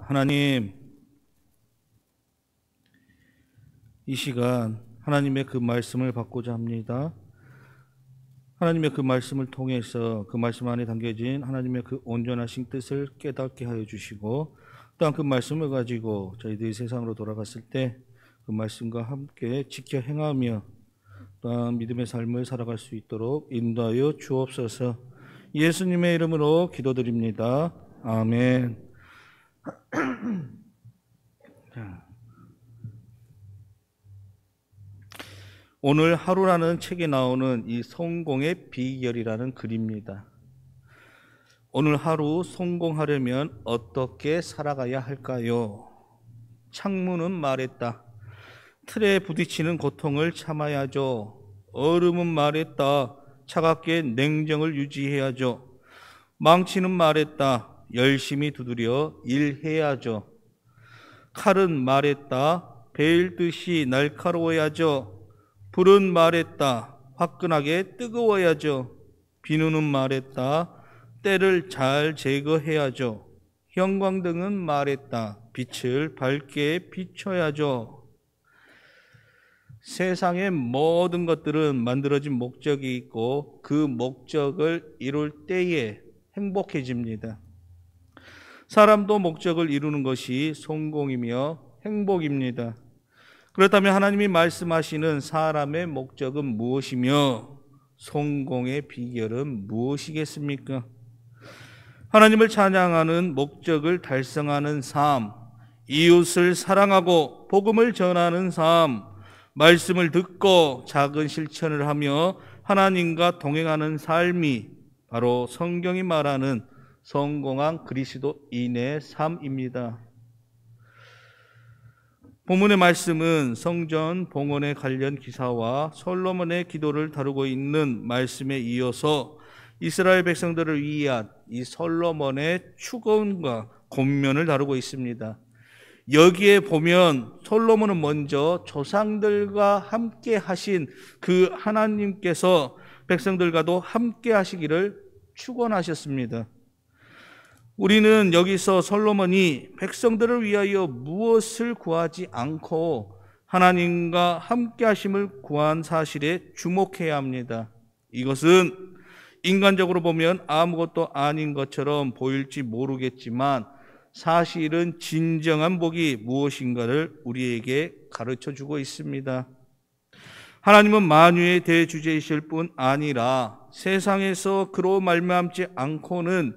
하나님, 이 시간 하나님의 그 말씀을 받고자 합니다. 하나님의 그 말씀을 통해서 그 말씀 안에 담겨진 하나님의 그 온전하신 뜻을 깨닫게 하여 주시고, 또한 그 말씀을 가지고 저희들이 세상으로 돌아갔을 때 그 말씀과 함께 지켜 행하며 또한 믿음의 삶을 살아갈 수 있도록 인도하여 주옵소서. 예수님의 이름으로 기도드립니다. 아멘. 오늘 하루라는 책에 나오는 이 성공의 비결이라는 글입니다. 오늘 하루 성공하려면 어떻게 살아가야 할까요? 창문은 말했다. 틀에 부딪히는 고통을 참아야죠. 얼음은 말했다. 차갑게 냉정을 유지해야죠. 망치는 말했다. 열심히 두드려 일해야죠. 칼은 말했다. 베일듯이 날카로워야죠. 불은 말했다. 화끈하게 뜨거워야죠. 비누는 말했다. 때를 잘 제거해야죠. 형광등은 말했다. 빛을 밝게 비춰야죠. 세상의 모든 것들은 만들어진 목적이 있고 그 목적을 이룰 때에 행복해집니다. 사람도 목적을 이루는 것이 성공이며 행복입니다. 그렇다면 하나님이 말씀하시는 사람의 목적은 무엇이며 성공의 비결은 무엇이겠습니까? 하나님을 찬양하는 목적을 달성하는 삶, 이웃을 사랑하고 복음을 전하는 삶, 말씀을 듣고 작은 실천을 하며 하나님과 동행하는 삶이 바로 성경이 말하는 성공한 그리스도인의 삶입니다. 본문의 말씀은 성전 봉헌에 관련 기사와 솔로몬의 기도를 다루고 있는 말씀에 이어서 이스라엘 백성들을 위한 이 솔로몬의 축원과 권면을 다루고 있습니다. 여기에 보면 솔로몬은 먼저 조상들과 함께 하신 그 하나님께서 백성들과도 함께 하시기를 축원하셨습니다. 우리는 여기서 솔로몬이 백성들을 위하여 무엇을 구하지 않고 하나님과 함께 하심을 구한 사실에 주목해야 합니다. 이것은 인간적으로 보면 아무것도 아닌 것처럼 보일지 모르겠지만 사실은 진정한 복이 무엇인가를 우리에게 가르쳐주고 있습니다. 하나님은 만유의 대주제이실 뿐 아니라 세상에서 그로 말미암지 않고는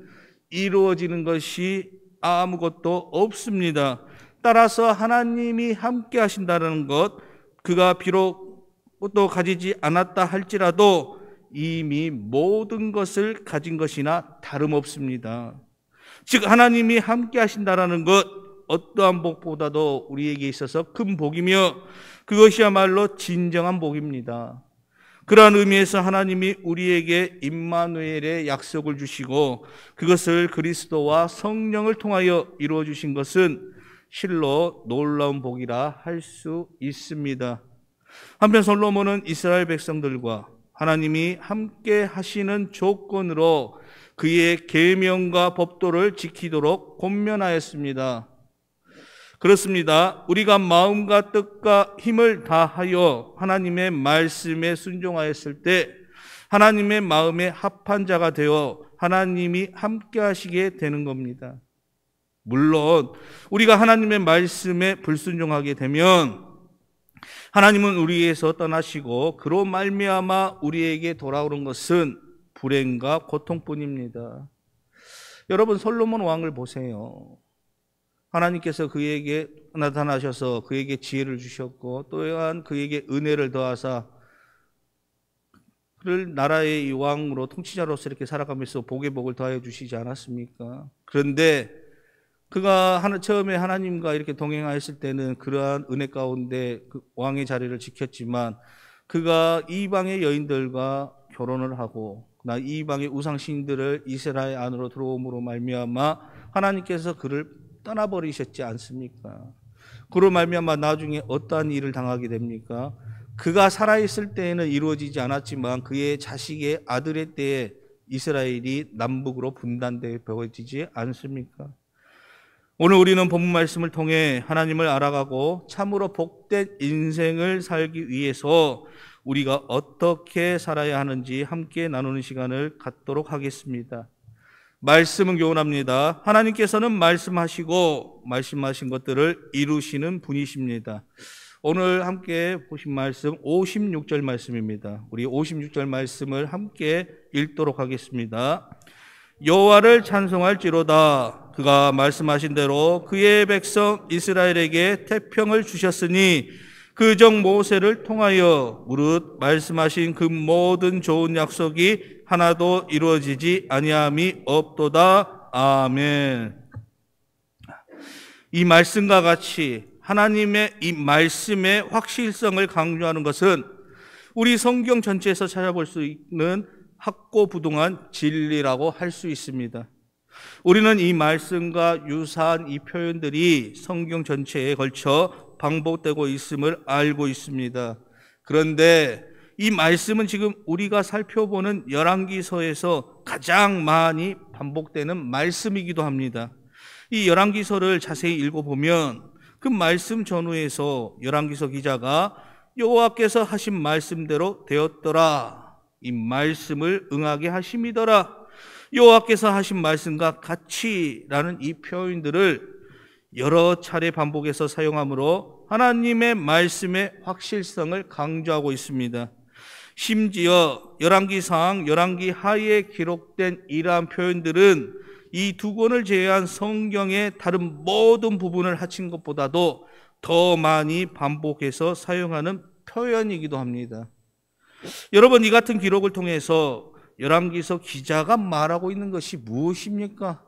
이루어지는 것이 아무것도 없습니다. 따라서 하나님이 함께 하신다는 것, 그가 비록 또 가지지 않았다 할지라도 이미 모든 것을 가진 것이나 다름없습니다. 즉 하나님이 함께 하신다라는 것, 어떠한 복보다도 우리에게 있어서 큰 복이며 그것이야말로 진정한 복입니다. 그러한 의미에서 하나님이 우리에게 임마누엘의 약속을 주시고 그것을 그리스도와 성령을 통하여 이루어 주신 것은 실로 놀라운 복이라 할 수 있습니다. 한편 솔로몬은 이스라엘 백성들과 하나님이 함께 하시는 조건으로 그의 계명과 법도를 지키도록 권면하였습니다. 그렇습니다. 우리가 마음과 뜻과 힘을 다하여 하나님의 말씀에 순종하였을 때 하나님의 마음에 합한 자가 되어 하나님이 함께 하시게 되는 겁니다. 물론 우리가 하나님의 말씀에 불순종하게 되면 하나님은 우리에게서 떠나시고 그로 말미암아 우리에게 돌아오는 것은 불행과 고통뿐입니다. 여러분 솔로몬 왕을 보세요. 하나님께서 그에게 나타나셔서 그에게 지혜를 주셨고 또한 그에게 은혜를 더하사 그를 나라의 이 왕으로 통치자로서 이렇게 살아가면서 복의 복을 더하여 주시지 않았습니까? 그런데 그가 처음에 하나님과 이렇게 동행하였을 때는 그러한 은혜 가운데 그 왕의 자리를 지켰지만 그가 이방의 여인들과 결혼을 하고 이방의 우상신들을 이스라엘 안으로 들어옴으로 말미암아 하나님께서 그를 떠나버리셨지 않습니까? 그로 말미암아 나중에 어떠한 일을 당하게 됩니까? 그가 살아있을 때에는 이루어지지 않았지만 그의 자식의 아들의 때에 이스라엘이 남북으로 분단되어지지 않습니까? 오늘 우리는 본문 말씀을 통해 하나님을 알아가고 참으로 복된 인생을 살기 위해서 우리가 어떻게 살아야 하는지 함께 나누는 시간을 갖도록 하겠습니다. 말씀은 교훈합니다. 하나님께서는 말씀하시고 말씀하신 것들을 이루시는 분이십니다. 오늘 함께 보신 말씀 56절 말씀입니다. 우리 56절 말씀을 함께 읽도록 하겠습니다. 여호와를 찬송할지로다. 그가 말씀하신 대로 그의 백성 이스라엘에게 태평을 주셨으니 그 종 모세를 통하여 무릇 말씀하신 그 모든 좋은 약속이 하나도 이루어지지 아니함이 없도다. 아멘. 이 말씀과 같이 하나님의 이 말씀의 확실성을 강조하는 것은 우리 성경 전체에서 찾아볼 수 있는 확고부동한 진리라고 할 수 있습니다. 우리는 이 말씀과 유사한 이 표현들이 성경 전체에 걸쳐 반복되고 있음을 알고 있습니다. 그런데 이 말씀은 지금 우리가 살펴보는 열왕기서에서 가장 많이 반복되는 말씀이기도 합니다. 이 열왕기서를 자세히 읽어보면 그 말씀 전후에서 열왕기서 기자가 여호와께서 하신 말씀대로 되었더라, 이 말씀을 응하게 하심이더라, 여호와께서 하신 말씀과 같이라는 이 표현들을 여러 차례 반복해서 사용하므로 하나님의 말씀의 확실성을 강조하고 있습니다. 심지어 열왕기상, 열왕기하에 기록된 이러한 표현들은 이 두 권을 제외한 성경의 다른 모든 부분을 합친 것보다도 더 많이 반복해서 사용하는 표현이기도 합니다. 여러분, 이 같은 기록을 통해서 열왕기서 기자가 말하고 있는 것이 무엇입니까?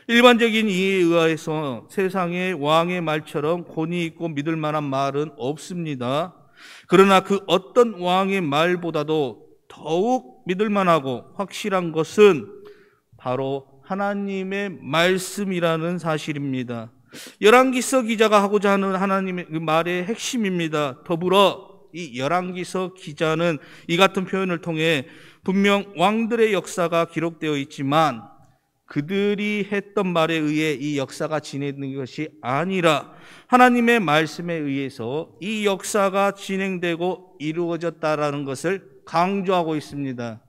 일반적인 이해에 의해서 세상의 왕의 말처럼 권위 있고 믿을 만한 말은 없습니다. 그러나 그 어떤 왕의 말보다도 더욱 믿을 만하고 확실한 것은 바로 하나님의 말씀이라는 사실입니다. 열왕기서 기자가 하고자 하는 하나님의 그 말의 핵심입니다. 더불어 이 열왕기서 기자는 이 같은 표현을 통해 분명 왕들의 역사가 기록되어 있지만 그들이 했던 말에 의해 이 역사가 진행되는 것이 아니라 하나님의 말씀에 의해서 이 역사가 진행되고 이루어졌다라는 것을 강조하고 있습니다.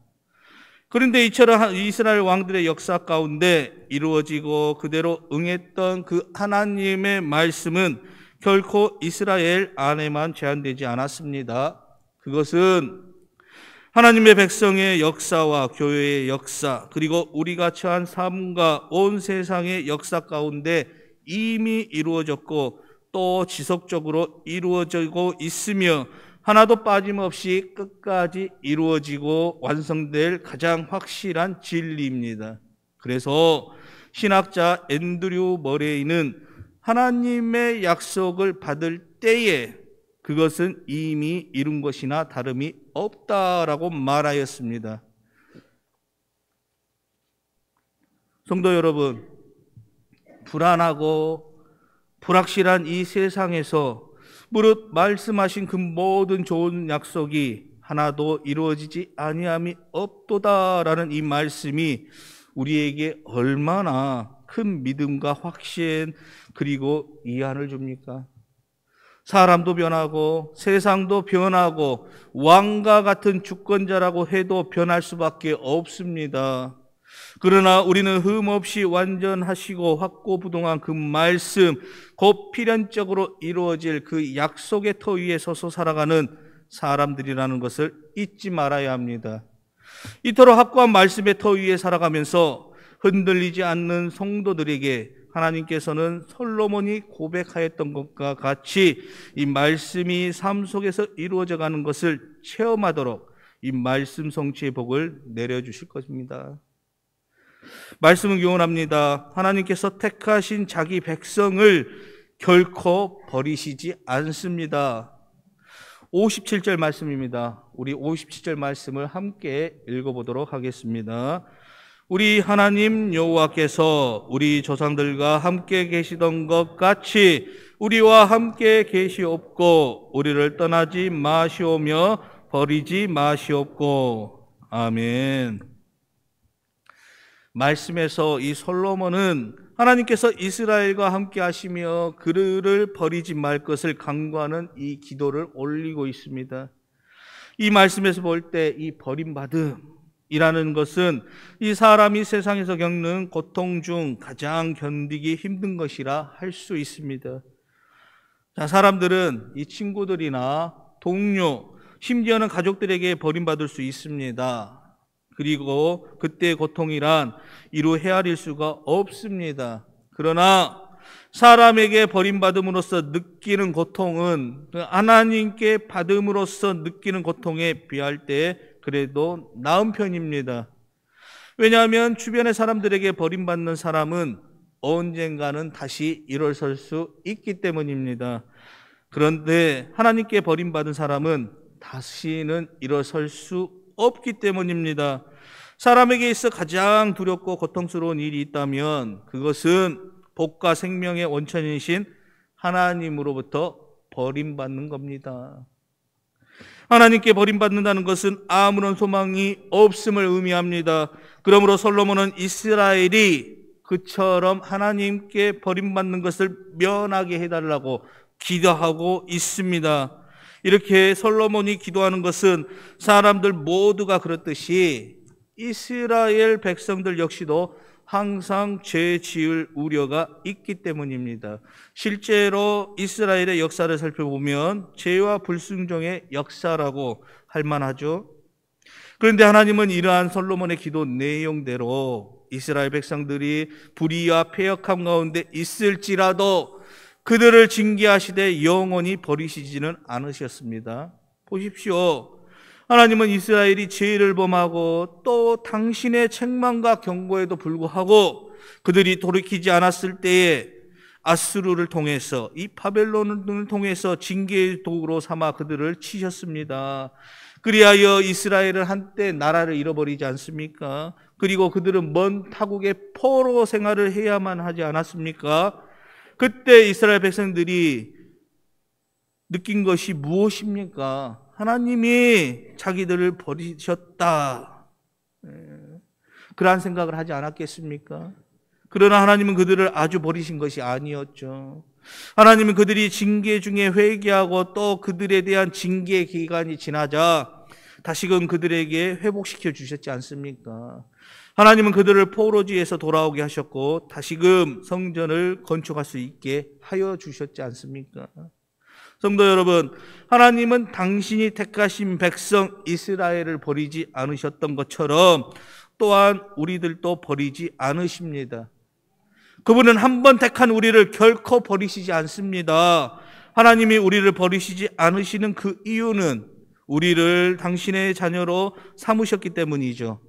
그런데 이처럼 이스라엘 왕들의 역사 가운데 이루어지고 그대로 응했던 그 하나님의 말씀은 결코 이스라엘 안에만 제한되지 않았습니다. 그것은 하나님의 백성의 역사와 교회의 역사, 그리고 우리가 처한 삶과 온 세상의 역사 가운데 이미 이루어졌고 또 지속적으로 이루어지고 있으며 하나도 빠짐없이 끝까지 이루어지고 완성될 가장 확실한 진리입니다. 그래서 신학자 앤드류 머레이는 하나님의 약속을 받을 때에 그것은 이미 이룬 것이나 다름이 없다라고 말하였습니다. 성도 여러분, 불안하고 불확실한 이 세상에서 무릇 말씀하신 그 모든 좋은 약속이 하나도 이루어지지 아니함이 없도다라는 이 말씀이 우리에게 얼마나 큰 믿음과 확신 그리고 위안을 줍니까? 사람도 변하고 세상도 변하고 왕과 같은 주권자라고 해도 변할 수밖에 없습니다. 그러나 우리는 흠없이 완전하시고 확고부동한 그 말씀, 곧 필연적으로 이루어질 그 약속의 터 위에 서서 살아가는 사람들이라는 것을 잊지 말아야 합니다. 이토록 확고한 말씀의 터 위에 살아가면서 흔들리지 않는 성도들에게 하나님께서는 솔로몬이 고백하였던 것과 같이 이 말씀이 삶 속에서 이루어져 가는 것을 체험하도록 이 말씀 성취의 복을 내려주실 것입니다. 말씀은 교훈합니다. 하나님께서 택하신 자기 백성을 결코 버리시지 않습니다. 57절 말씀입니다. 우리 57절 말씀을 함께 읽어보도록 하겠습니다. 우리 하나님 여호와께서 우리 조상들과 함께 계시던 것 같이 우리와 함께 계시옵고 우리를 떠나지 마시오며 버리지 마시옵고. 아멘. 말씀에서 이 솔로몬은 하나님께서 이스라엘과 함께 하시며 그를 버리지 말 것을 간구하는 이 기도를 올리고 있습니다. 이 말씀에서 볼 때 이 버림받음이라는 것은 이 사람이 세상에서 겪는 고통 중 가장 견디기 힘든 것이라 할 수 있습니다. 자, 사람들은 이 친구들이나 동료, 심지어는 가족들에게 버림받을 수 있습니다. 그리고 그때의 고통이란 이루 헤아릴 수가 없습니다. 그러나 사람에게 버림받음으로써 느끼는 고통은 하나님께 받음으로써 느끼는 고통에 비할 때 그래도 나은 편입니다. 왜냐하면 주변의 사람들에게 버림받는 사람은 언젠가는 다시 일어설 수 있기 때문입니다. 그런데 하나님께 버림받은 사람은 다시는 일어설 수 없기 때문입니다. 사람에게 있어 가장 두렵고 고통스러운 일이 있다면 그것은 복과 생명의 원천이신 하나님으로부터 버림받는 겁니다. 하나님께 버림받는다는 것은 아무런 소망이 없음을 의미합니다. 그러므로 솔로몬은 이스라엘이 그처럼 하나님께 버림받는 것을 면하게 해달라고 기도하고 있습니다. 이렇게 솔로몬이 기도하는 것은 사람들 모두가 그렇듯이 이스라엘 백성들 역시도 항상 죄 지을 우려가 있기 때문입니다. 실제로 이스라엘의 역사를 살펴보면 죄와 불순종의 역사라고 할 만하죠. 그런데 하나님은 이러한 솔로몬의 기도 내용대로 이스라엘 백성들이 불의와 패역함 가운데 있을지라도 그들을 징계하시되 영원히 버리시지는 않으셨습니다. 보십시오. 하나님은 이스라엘이 죄를 범하고 또 당신의 책망과 경고에도 불구하고 그들이 돌이키지 않았을 때에 아수르를 통해서 이 바벨론을 통해서 징계의 도구로 삼아 그들을 치셨습니다. 그리하여 이스라엘은 한때 나라를 잃어버리지 않습니까? 그리고 그들은 먼 타국의 포로 생활을 해야만 하지 않았습니까? 그때 이스라엘 백성들이 느낀 것이 무엇입니까? 하나님이 자기들을 버리셨다. 그러한 생각을 하지 않았겠습니까? 그러나 하나님은 그들을 아주 버리신 것이 아니었죠. 하나님은 그들이 징계 중에 회개하고 또 그들에 대한 징계 기간이 지나자 다시금 그들에게 회복시켜 주셨지 않습니까? 하나님은 그들을 포로지에서 돌아오게 하셨고 다시금 성전을 건축할 수 있게 하여 주셨지 않습니까? 성도 여러분, 하나님은 당신이 택하신 백성 이스라엘을 버리지 않으셨던 것처럼 또한 우리들도 버리지 않으십니다. 그분은 한 번 택한 우리를 결코 버리시지 않습니다. 하나님이 우리를 버리시지 않으시는 그 이유는 우리를 당신의 자녀로 삼으셨기 때문이죠.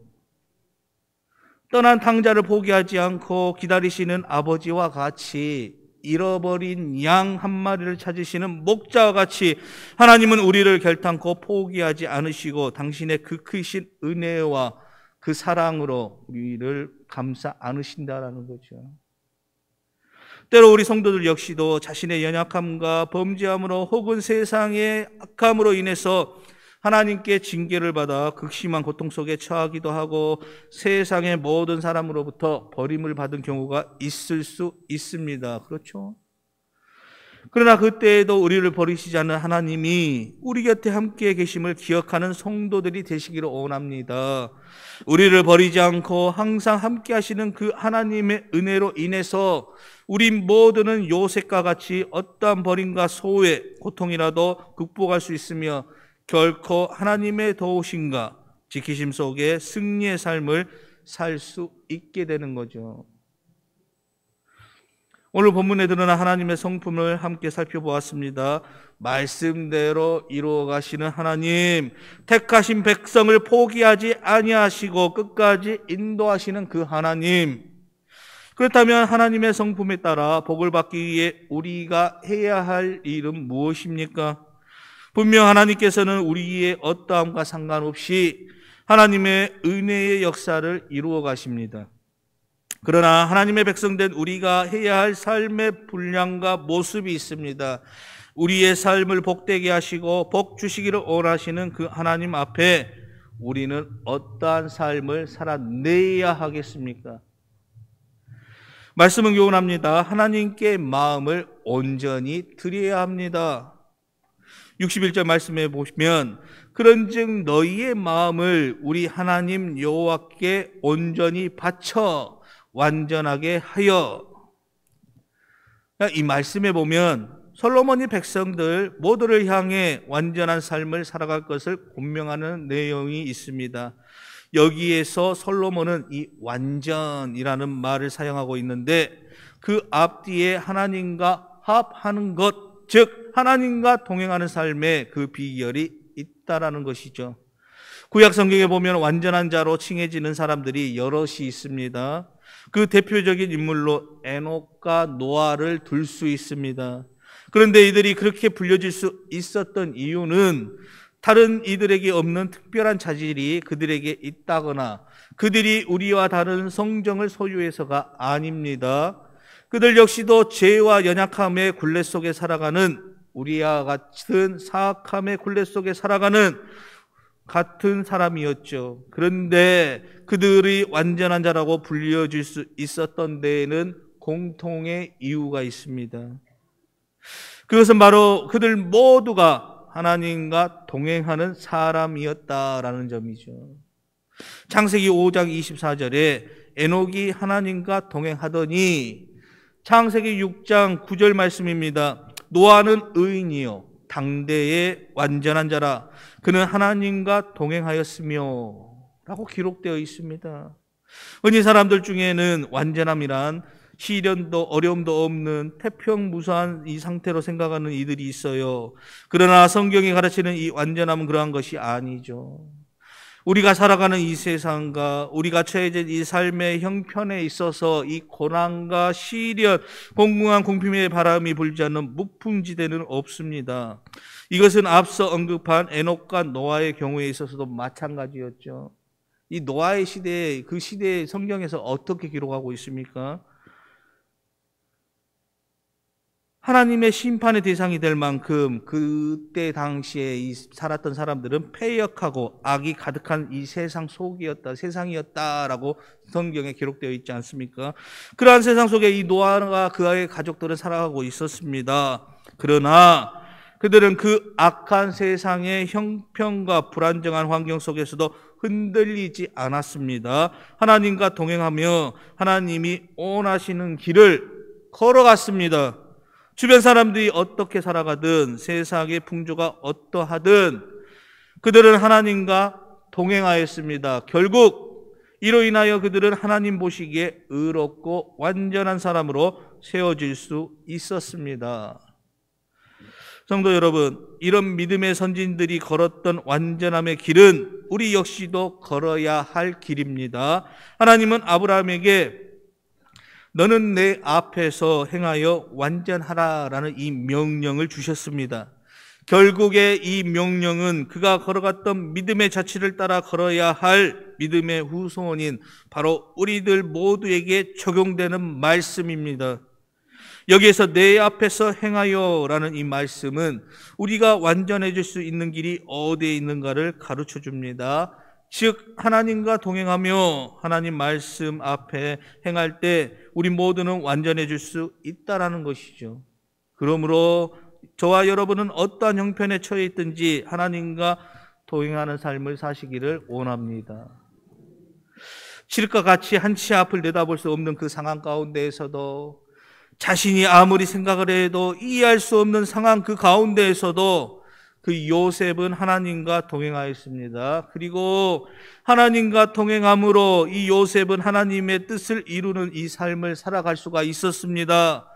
떠난 탕자를 포기하지 않고 기다리시는 아버지와 같이 잃어버린 양 한 마리를 찾으시는 목자와 같이 하나님은 우리를 결탄코 포기하지 않으시고 당신의 그 크신 은혜와 그 사랑으로 우리를 감싸 안으신다라는 거죠. 때로 우리 성도들 역시도 자신의 연약함과 범죄함으로 혹은 세상의 악함으로 인해서 하나님께 징계를 받아 극심한 고통 속에 처하기도 하고 세상의 모든 사람으로부터 버림을 받은 경우가 있을 수 있습니다. 그렇죠? 그러나 그때에도 우리를 버리시지 않는 하나님이 우리 곁에 함께 계심을 기억하는 성도들이 되시기를 원합니다. 우리를 버리지 않고 항상 함께 하시는 그 하나님의 은혜로 인해서 우리 모두는 요셉과 같이 어떠한 버림과 소외, 고통이라도 극복할 수 있으며 결코 하나님의 도우심과 지키심 속에 승리의 삶을 살 수 있게 되는 거죠. 오늘 본문에 드러난 하나님의 성품을 함께 살펴보았습니다. 말씀대로 이루어 가시는 하나님, 택하신 백성을 포기하지 아니하시고 끝까지 인도하시는 그 하나님. 그렇다면 하나님의 성품에 따라 복을 받기 위해 우리가 해야 할 일은 무엇입니까? 분명 하나님께서는 우리의 어떠함과 상관없이 하나님의 은혜의 역사를 이루어 가십니다. 그러나 하나님의 백성된 우리가 해야 할 삶의 분량과 모습이 있습니다. 우리의 삶을 복되게 하시고 복 주시기를 원하시는 그 하나님 앞에 우리는 어떠한 삶을 살아내야 하겠습니까? 말씀은 교훈합니다. 하나님께 마음을 온전히 드려야 합니다. 61절 말씀해 보시면 그런즉 너희의 마음을 우리 하나님 여호와께 온전히 바쳐 완전하게 하여. 이 말씀에 보면 솔로몬이 백성들 모두를 향해 완전한 삶을 살아갈 것을 권명하는 내용이 있습니다. 여기에서 솔로몬은 이 완전이라는 말을 사용하고 있는데 그 앞뒤에 하나님과 합하는 것, 즉 하나님과 동행하는 삶에 그 비결이 있다라는 것이죠. 구약 성경에 보면 완전한 자로 칭해지는 사람들이 여럿이 있습니다. 그 대표적인 인물로 에녹과 노아를 들 수 있습니다. 그런데 이들이 그렇게 불려질 수 있었던 이유는 다른 이들에게 없는 특별한 자질이 그들에게 있다거나 그들이 우리와 다른 성정을 소유해서가 아닙니다. 그들 역시도 죄와 연약함의 굴레 속에 살아가는 우리와 같은 사악함의 굴레 속에 살아가는 같은 사람이었죠. 그런데 그들이 완전한 자라고 불려질 수 있었던 데에는 공통의 이유가 있습니다. 그것은 바로 그들 모두가 하나님과 동행하는 사람이었다라는 점이죠. 창세기 5장 24절에 에녹이 하나님과 동행하더니, 창세기 6장 9절 말씀입니다. 노아는 의인이요 당대의 완전한 자라 그는 하나님과 동행하였으며 라고 기록되어 있습니다. 흔히 사람들 중에는 완전함이란 시련도 어려움도 없는 태평무사한 이 상태로 생각하는 이들이 있어요. 그러나 성경이 가르치는 이 완전함은 그러한 것이 아니죠. 우리가 살아가는 이 세상과 우리가 처해진 이 삶의 형편에 있어서 이 고난과 시련, 공공한 공핍의 바람이 불지 않는 무풍지대는 없습니다. 이것은 앞서 언급한 에녹과 노아의 경우에 있어서도 마찬가지였죠. 이 노아의 시대에, 그 시대의 성경에서 어떻게 기록하고 있습니까? 하나님의 심판의 대상이 될 만큼 그때 당시에 살았던 사람들은 패역하고 악이 가득한 이 세상 속이었다, 세상이었다라고 성경에 기록되어 있지 않습니까? 그러한 세상 속에 이 노아가 그의 가족들은 살아가고 있었습니다. 그러나 그들은 그 악한 세상의 형편과 불안정한 환경 속에서도 흔들리지 않았습니다. 하나님과 동행하며 하나님이 원하시는 길을 걸어갔습니다. 주변 사람들이 어떻게 살아가든 세상의 풍조가 어떠하든 그들은 하나님과 동행하였습니다. 결국 이로 인하여 그들은 하나님 보시기에 의롭고 완전한 사람으로 세워질 수 있었습니다. 성도 여러분, 이런 믿음의 선진들이 걸었던 완전함의 길은 우리 역시도 걸어야 할 길입니다. 하나님은 아브라함에게 너는 내 앞에서 행하여 완전하라라는 이 명령을 주셨습니다. 결국에 이 명령은 그가 걸어갔던 믿음의 자취를 따라 걸어야 할 믿음의 후손인 바로 우리들 모두에게 적용되는 말씀입니다. 여기에서 내 앞에서 행하여라는 이 말씀은 우리가 완전해질 수 있는 길이 어디에 있는가를 가르쳐 줍니다. 즉 하나님과 동행하며 하나님 말씀 앞에 행할 때 우리 모두는 완전해질 수 있다라는 것이죠. 그러므로 저와 여러분은 어떠한 형편에 처해 있든지 하나님과 동행하는 삶을 사시기를 원합니다. 칠흑과 같이 한치 앞을 내다볼 수 없는 그 상황 가운데에서도 자신이 아무리 생각을 해도 이해할 수 없는 상황 그 가운데에서도 그 요셉은 하나님과 동행하였습니다. 그리고 하나님과 동행함으로 이 요셉은 하나님의 뜻을 이루는 이 삶을 살아갈 수가 있었습니다.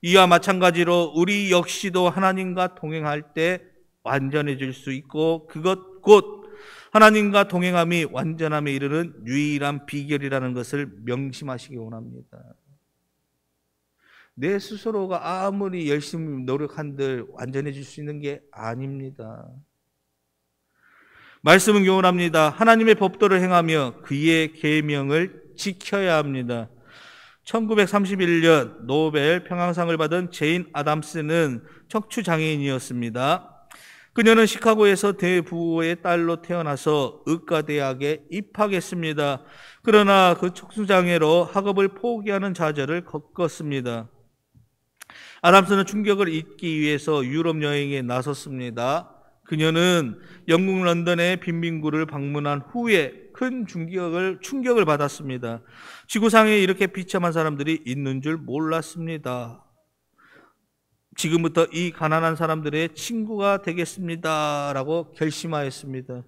이와 마찬가지로 우리 역시도 하나님과 동행할 때 완전해질 수 있고 그것 곧 하나님과 동행함이 완전함에 이르는 유일한 비결이라는 것을 명심하시기 원합니다. 내 스스로가 아무리 열심히 노력한들 완전해질 수 있는 게 아닙니다. 말씀은 교훈합니다. 하나님의 법도를 행하며 그의 계명을 지켜야 합니다. 1931년 노벨 평화상을 받은 제인 아담스는 척추장애인이었습니다. 그녀는 시카고에서 대부호의 딸로 태어나서 의과대학에 입학했습니다. 그러나 그 척수장애로 학업을 포기하는 좌절을 겪었습니다. 아담스는 충격을 잊기 위해서 유럽 여행에 나섰습니다. 그녀는 영국 런던의 빈민구를 방문한 후에 큰 충격을 받았습니다. 지구상에 이렇게 비참한 사람들이 있는 줄 몰랐습니다. 지금부터 이 가난한 사람들의 친구가 되겠습니다 라고 결심하였습니다.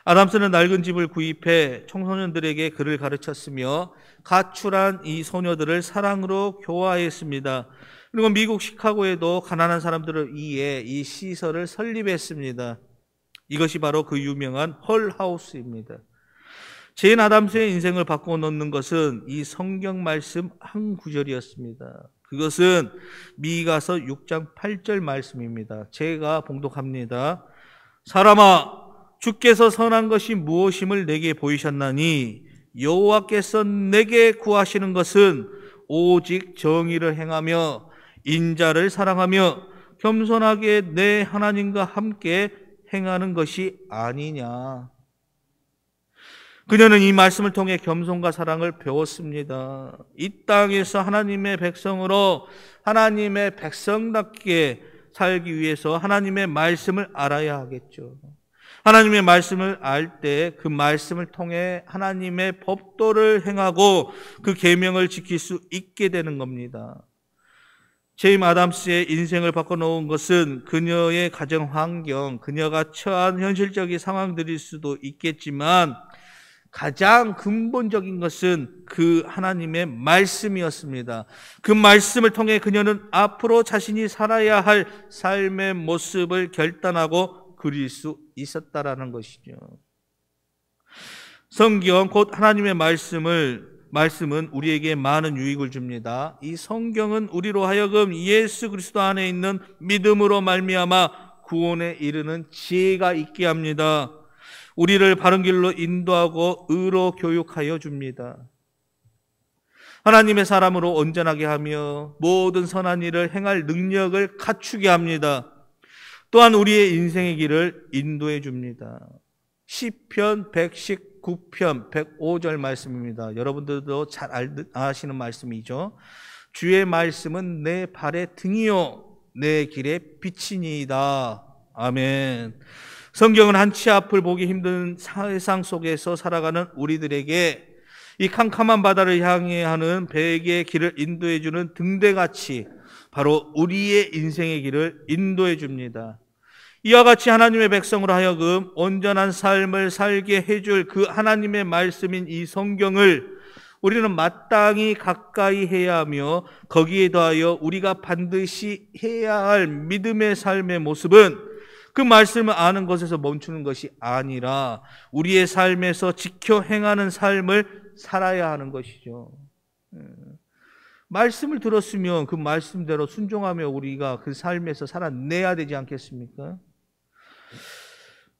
아담스는 낡은 집을 구입해 청소년들에게 글을 가르쳤으며 가출한 이 소녀들을 사랑으로 교화했습니다. 그리고 미국 시카고에도 가난한 사람들을 위해 이 시설을 설립했습니다. 이것이 바로 그 유명한 헐하우스입니다. 제인 아담스의 인생을 바꿔놓는 것은 이 성경 말씀 한 구절이었습니다. 그것은 미가서 6장 8절 말씀입니다. 제가 봉독합니다. 사람아, 주께서 선한 것이 무엇임을 내게 보이셨나니 여호와께서 내게 구하시는 것은 오직 정의를 행하며 인자를 사랑하며 겸손하게 내 하나님과 함께 행하는 것이 아니냐. 그녀는 이 말씀을 통해 겸손과 사랑을 배웠습니다. 이 땅에서 하나님의 백성으로 하나님의 백성답게 살기 위해서 하나님의 말씀을 알아야 하겠죠. 하나님의 말씀을 알 때 그 말씀을 통해 하나님의 법도를 행하고 그 계명을 지킬 수 있게 되는 겁니다. 제임 아담스의 인생을 바꿔놓은 것은 그녀의 가정 환경, 그녀가 처한 현실적인 상황들일 수도 있겠지만 가장 근본적인 것은 그 하나님의 말씀이었습니다. 그 말씀을 통해 그녀는 앞으로 자신이 살아야 할 삶의 모습을 결단하고 그릴 수 있었다라는 것이죠. 성경 곧 하나님의 말씀은 우리에게 많은 유익을 줍니다. 이 성경은 우리로 하여금 예수 그리스도 안에 있는 믿음으로 말미암아 구원에 이르는 지혜가 있게 합니다. 우리를 바른 길로 인도하고 의로 교육하여 줍니다. 하나님의 사람으로 온전하게 하며 모든 선한 일을 행할 능력을 갖추게 합니다. 또한 우리의 인생의 길을 인도해 줍니다. 시편 119편 105절 말씀입니다. 여러분들도 잘 아시는 말씀이죠. 주의 말씀은 내 발의 등이요 내 길의 빛이니이다. 아멘. 성경은 한치 앞을 보기 힘든 세상 속에서 살아가는 우리들에게 이 캄캄한 바다를 향해 하는 배에게 길을 인도해 주는 등대같이 바로 우리의 인생의 길을 인도해 줍니다. 이와 같이 하나님의 백성으로 하여금 온전한 삶을 살게 해줄 그 하나님의 말씀인 이 성경을 우리는 마땅히 가까이 해야 하며 거기에 더하여 우리가 반드시 해야 할 믿음의 삶의 모습은 그 말씀을 아는 것에서 멈추는 것이 아니라 우리의 삶에서 지켜 행하는 삶을 살아야 하는 것이죠. 말씀을 들었으면 그 말씀대로 순종하며 우리가 그 삶에서 살아내야 되지 않겠습니까?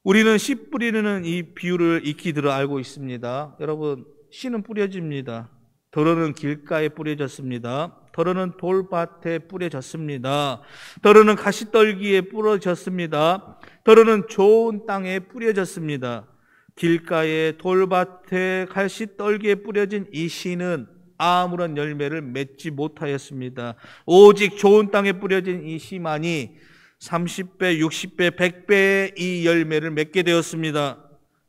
우리는 씨 뿌리는 이 비유를 익히 들어 알고 있습니다. 여러분, 씨는 뿌려집니다. 더러는 길가에 뿌려졌습니다. 더러는 돌밭에 뿌려졌습니다. 더러는 가시떨기에 뿌려졌습니다. 더러는 좋은 땅에 뿌려졌습니다. 길가에 돌밭에 가시떨기에 뿌려진 이 씨는 아무런 열매를 맺지 못하였습니다. 오직 좋은 땅에 뿌려진 이 씨만이 30배, 60배, 100배의 이 열매를 맺게 되었습니다.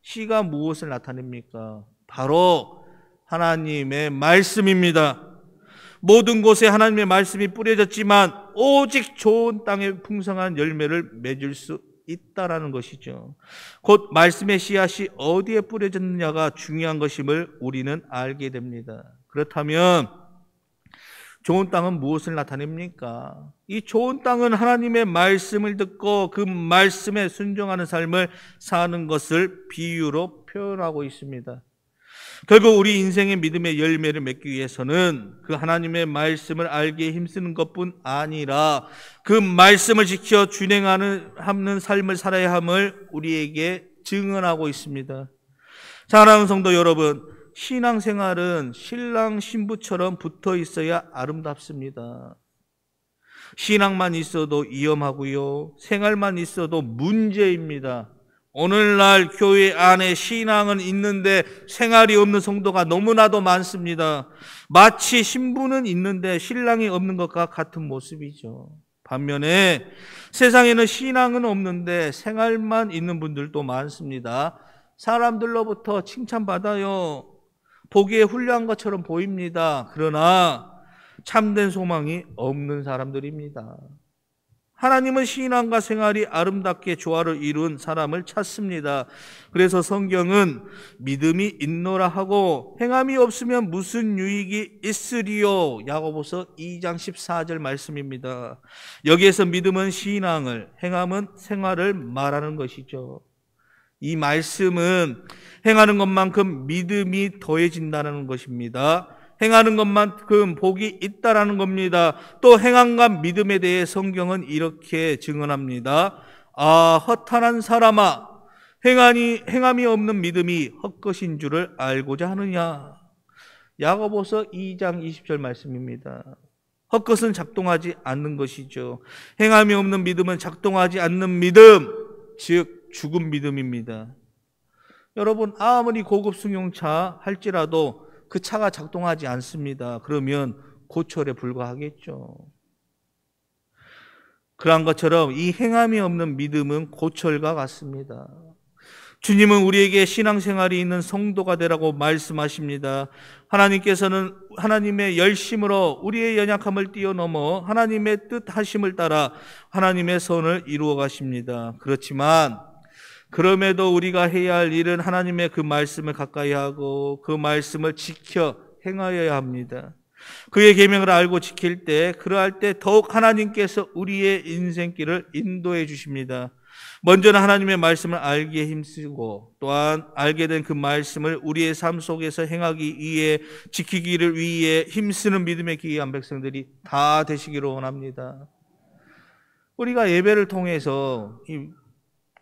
씨가 무엇을 나타냅니까? 바로 하나님의 말씀입니다. 모든 곳에 하나님의 말씀이 뿌려졌지만 오직 좋은 땅에 풍성한 열매를 맺을 수 있다라는 것이죠. 곧 말씀의 씨앗이 어디에 뿌려졌느냐가 중요한 것임을 우리는 알게 됩니다. 그렇다면 좋은 땅은 무엇을 나타냅니까? 이 좋은 땅은 하나님의 말씀을 듣고 그 말씀에 순종하는 삶을 사는 것을 비유로 표현하고 있습니다. 결국 우리 인생의 믿음의 열매를 맺기 위해서는 그 하나님의 말씀을 알기에 힘쓰는 것뿐 아니라 그 말씀을 지켜 준행하는 삶을 살아야 함을 우리에게 증언하고 있습니다. 사랑하는 성도 여러분, 신앙생활은 신랑 신부처럼 붙어 있어야 아름답습니다. 신앙만 있어도 위험하고요. 생활만 있어도 문제입니다. 오늘날 교회 안에 신앙은 있는데 생활이 없는 성도가 너무나도 많습니다. 마치 신부는 있는데 신랑이 없는 것과 같은 모습이죠. 반면에 세상에는 신앙은 없는데 생활만 있는 분들도 많습니다. 사람들로부터 칭찬받아요. 보기에 훌륭한 것처럼 보입니다. 그러나 참된 소망이 없는 사람들입니다. 하나님은 신앙과 생활이 아름답게 조화를 이룬 사람을 찾습니다. 그래서 성경은 믿음이 있노라 하고 행함이 없으면 무슨 유익이 있으리요. 야고보서 2장 14절 말씀입니다. 여기에서 믿음은 신앙을, 행함은 생활을 말하는 것이죠. 이 말씀은 행하는 것만큼 믿음이 더해진다는 것입니다. 행하는 것만큼 복이 있다라는 겁니다. 또 행함과 믿음에 대해 성경은 이렇게 증언합니다. 아, 허탄한 사람아, 행함이 없는 믿음이 헛것인 줄을 알고자 하느냐. 야고보서 2장 20절 말씀입니다. 헛것은 작동하지 않는 것이죠. 행함이 없는 믿음은 작동하지 않는 믿음, 즉 죽은 믿음입니다. 여러분, 아무리 고급 승용차 할지라도 그 차가 작동하지 않습니다. 그러면 고철에 불과하겠죠. 그러한 것처럼 이 행함이 없는 믿음은 고철과 같습니다. 주님은 우리에게 신앙생활이 있는 성도가 되라고 말씀하십니다. 하나님께서는 하나님의 열심으로 우리의 연약함을 뛰어넘어 하나님의 뜻하심을 따라 하나님의 선을 이루어 가십니다. 그렇지만 그럼에도 우리가 해야 할 일은 하나님의 그 말씀을 가까이 하고 그 말씀을 지켜 행하여야 합니다. 그의 계명을 알고 지킬 때, 그러할 때 더욱 하나님께서 우리의 인생길을 인도해 주십니다. 먼저는 하나님의 말씀을 알기에 힘쓰고 또한 알게 된 그 말씀을 우리의 삶 속에서 행하기 위해, 지키기를 위해 힘쓰는 믿음의 귀한 백성들이 다 되시기를 원합니다. 우리가 예배를 통해서 이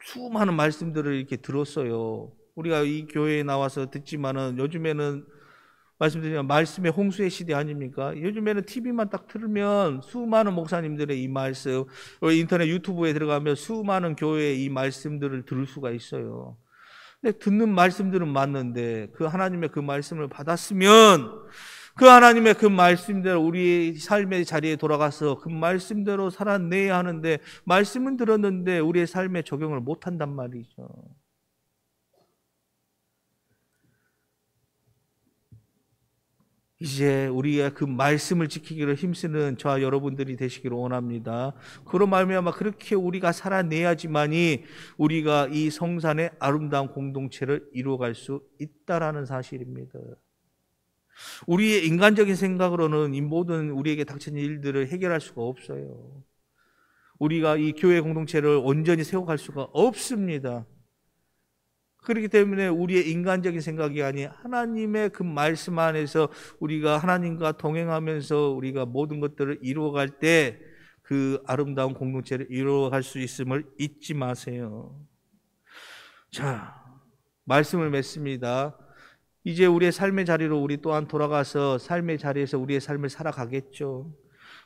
수많은 말씀들을 이렇게 들었어요. 우리가 이 교회에 나와서 듣지만은 요즘에는 말씀드리면 말씀의 홍수의 시대 아닙니까? 요즘에는 TV만 딱 틀면 수많은 목사님들의 이 말씀, 인터넷 유튜브에 들어가면 수많은 교회의 이 말씀들을 들을 수가 있어요. 근데 듣는 말씀들은 맞는데 그 하나님의 그 말씀을 받았으면 그 하나님의 그 말씀대로 우리의 삶의 자리에 돌아가서 그 말씀대로 살아내야 하는데, 말씀은 들었는데 우리의 삶에 적용을 못한단 말이죠. 이제 우리의 그 말씀을 지키기를 힘쓰는 저와 여러분들이 되시기를 원합니다. 그런 말미암아 그렇게 우리가 살아내야지만이 우리가 이 성산의 아름다운 공동체를 이루어갈 수 있다라는 사실입니다. 우리의 인간적인 생각으로는 이 모든 우리에게 닥친 일들을 해결할 수가 없어요. 우리가 이 교회 공동체를 온전히 세워갈 수가 없습니다. 그렇기 때문에 우리의 인간적인 생각이 아닌 하나님의 그 말씀 안에서 우리가 하나님과 동행하면서 우리가 모든 것들을 이루어갈 때 그 아름다운 공동체를 이루어갈 수 있음을 잊지 마세요. 자, 말씀을 맺습니다. 이제 우리의 삶의 자리로 우리 또한 돌아가서 삶의 자리에서 우리의 삶을 살아가겠죠.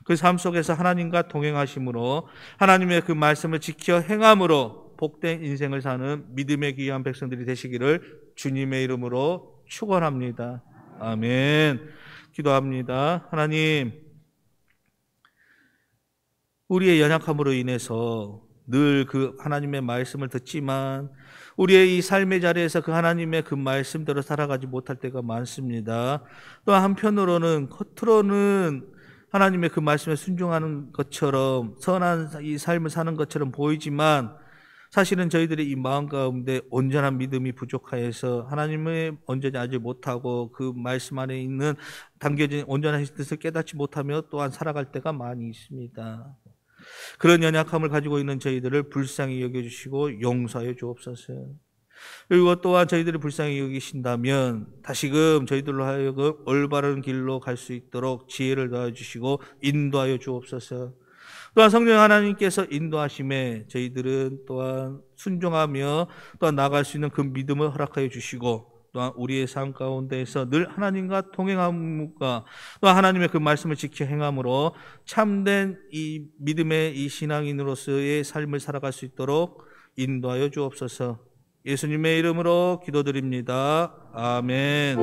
그 삶 속에서 하나님과 동행하심으로, 하나님의 그 말씀을 지켜 행함으로 복된 인생을 사는 믿음의 귀한 백성들이 되시기를 주님의 이름으로 축원합니다. 아멘. 기도합니다. 하나님, 우리의 연약함으로 인해서 늘 그 하나님의 말씀을 듣지만 우리의 이 삶의 자리에서 그 하나님의 그 말씀대로 살아가지 못할 때가 많습니다. 또 한편으로는 겉으로는 하나님의 그 말씀에 순종하는 것처럼 선한 이 삶을 사는 것처럼 보이지만 사실은 저희들의 이 마음 가운데 온전한 믿음이 부족하여서 하나님의 온전히 알지 못하고 그 말씀 안에 있는 담겨진 온전한 뜻을 깨닫지 못하며 또한 살아갈 때가 많이 있습니다. 그런 연약함을 가지고 있는 저희들을 불쌍히 여겨주시고 용서해 주옵소서. 그리고 또한 저희들이 불쌍히 여기신다면 다시금 저희들로 하여금 올바른 길로 갈 수 있도록 지혜를 더해주시고 인도하여 주옵소서. 또한 성령 하나님께서 인도하심에 저희들은 또한 순종하며 또한 나아갈 수 있는 그 믿음을 허락하여 주시고, 또한 우리의 삶 가운데에서 늘 하나님과 동행함과 또 하나님의 그 말씀을 지켜 행함으로 참된 이 믿음의 이 신앙인으로서의 삶을 살아갈 수 있도록 인도하여 주옵소서. 예수님의 이름으로 기도드립니다. 아멘.